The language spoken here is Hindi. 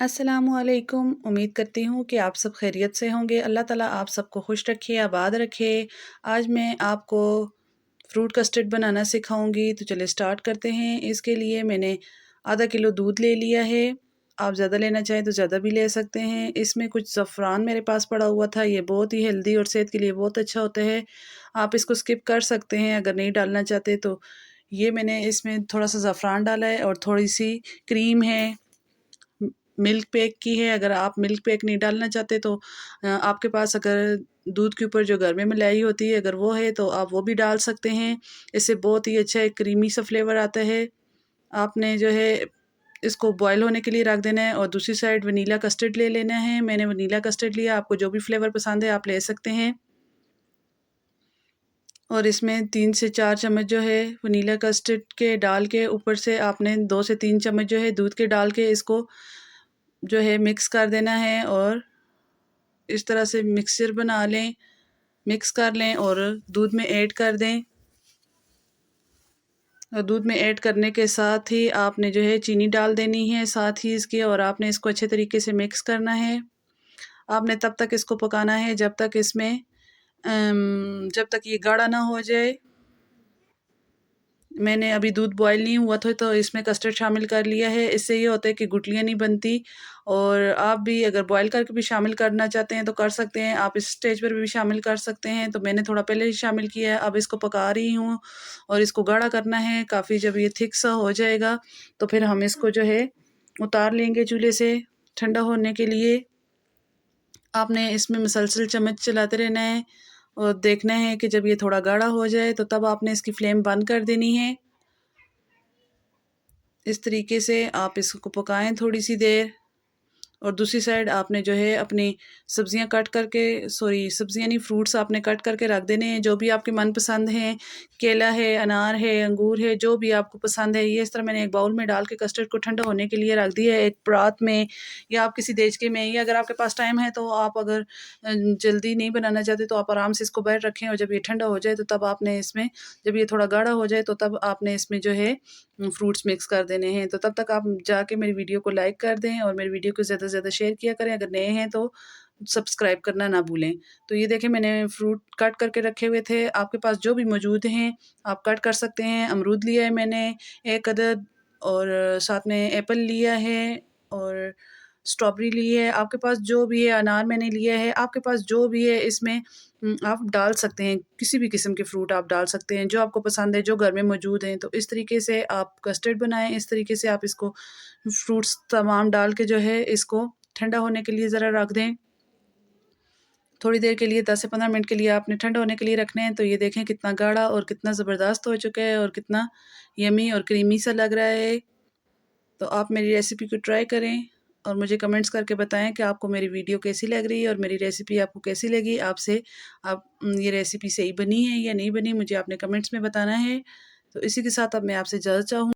अस्सलामुअलैकुम। उम्मीद करती हूँ कि आप सब खैरियत से होंगे। अल्लाह ताला आप सबको खुश रखे, आबाद रखे। आज मैं आपको फ्रूट कस्टर्ड बनाना सिखाऊंगी, तो चलिए स्टार्ट करते हैं। इसके लिए मैंने आधा किलो दूध ले लिया है। आप ज़्यादा लेना चाहें तो ज़्यादा भी ले सकते हैं। इसमें कुछ ज़फ़रान मेरे पास पड़ा हुआ था, ये बहुत ही हेल्दी और सेहत के लिए बहुत अच्छा होता है। आप इसको स्किप कर सकते हैं अगर नहीं डालना चाहते तो। ये मैंने इसमें थोड़ा सा ज़फ़रान डाला है और थोड़ी सी क्रीम है, मिल्क पैक की है। अगर आप मिल्क पैक नहीं डालना चाहते तो आपके पास अगर दूध के ऊपर जो घर में मलाई होती है अगर वो है तो आप वो भी डाल सकते हैं। इससे बहुत ही अच्छा एक क्रीमी सा फ्लेवर आता है। आपने जो है इसको बॉयल होने के लिए रख देना है और दूसरी साइड वनीला कस्टर्ड ले लेना है। मैंने वनीला कस्टर्ड लिया, आपको जो भी फ्लेवर पसंद है आप ले सकते हैं। और इसमें 3 से 4 चम्मच जो है वनीला कस्टर्ड के डाल के ऊपर से आपने 2 से 3 चम्मच जो है दूध के डाल के इसको जो है मिक्स कर देना है। और इस तरह से मिक्सचर बना लें, मिक्स कर लें और दूध में ऐड कर दें। और दूध में ऐड करने के साथ ही आपने जो है चीनी डाल देनी है साथ ही इसके, और आपने इसको अच्छे तरीके से मिक्स करना है। आपने तब तक इसको पकाना है जब तक इसमें जब तक ये गाढ़ा ना हो जाए। मैंने अभी दूध बॉयल नहीं हुआ था तो इसमें कस्टर्ड शामिल कर लिया है। इससे ये होता है कि गुठलियाँ नहीं बनती। और आप भी अगर बॉयल करके भी शामिल करना चाहते हैं तो कर सकते हैं, आप इस स्टेज पर भी शामिल कर सकते हैं। तो मैंने थोड़ा पहले ही शामिल किया है, अब इसको पका रही हूँ और इसको गाढ़ा करना है काफ़ी। जब ये थिक सा हो जाएगा तो फिर हम इसको जो है उतार लेंगे चूल्हे से ठंडा होने के लिए। आपने इसमें मुसलसल चम्मच चलाते रहना है और देखना है कि जब ये थोड़ा गाढ़ा हो जाए तो तब आपने इसकी फ्लेम बंद कर देनी है। इस तरीके से आप इसको पकाएं थोड़ी सी देर। और दूसरी साइड आपने जो है अपनी सब्जियां कट करके, सॉरी सब्जियां नहीं, फ्रूट्स आपने कट करके रख देने हैं जो भी आपके मनपसंद हैं। केला है, अनार है, अंगूर है, जो भी आपको पसंद है। ये इस तरह मैंने एक बाउल में डाल के कस्टर्ड को ठंडा होने के लिए रख दिया है, एक परात में या आप किसी देचके में, या अगर आपके पास टाइम है तो आप अगर जल्दी नहीं बनाना चाहते तो आप आराम से इसको बाहर रखें। और जब ये ठंडा हो जाए तो तब आपने इसमें, जब ये थोड़ा गाढ़ा हो जाए तो तब आपने इसमें जो है फ्रूट्स मिक्स कर देने हैं। तो तब तक आप जाके मेरी वीडियो को लाइक कर दें और मेरी वीडियो को ज़्यादा से ज़्यादा शेयर किया करें। अगर नए हैं तो सब्सक्राइब करना ना भूलें। तो ये देखें मैंने फ्रूट कट करके रखे हुए थे, आपके पास जो भी मौजूद हैं आप कट कर सकते हैं। अमरूद लिया है मैंने 1 अदद, और साथ में एप्पल लिया है, और स्ट्रॉबेरी ली है। आपके पास जो भी है, अनार मैंने लिया है, आपके पास जो भी है इसमें आप डाल सकते हैं। किसी भी किस्म के फ्रूट आप डाल सकते हैं जो आपको पसंद है, जो घर में मौजूद हैं। तो इस तरीके से आप कस्टर्ड बनाएं। इस तरीके से आप इसको फ्रूट्स तमाम डाल के जो है इसको ठंडा होने के लिए ज़रा रख दें। थोड़ी देर के लिए 10 से 15 मिनट के लिए आपने ठंडा होने के लिए रखने हैं। तो ये देखें कितना गाढ़ा और कितना ज़बरदस्त हो चुका है और कितना यमी और क्रीमी सा लग रहा है। तो आप मेरी रेसिपी को ट्राई करें और मुझे कमेंट्स करके बताएं कि आपको मेरी वीडियो कैसी लग रही है और मेरी रेसिपी आपको कैसी लगी। आपसे आप ये रेसिपी सही बनी है या नहीं बनी, मुझे आपने कमेंट्स में बताना है। तो इसी के साथ अब मैं आपसे इजाज़त चाहूँ।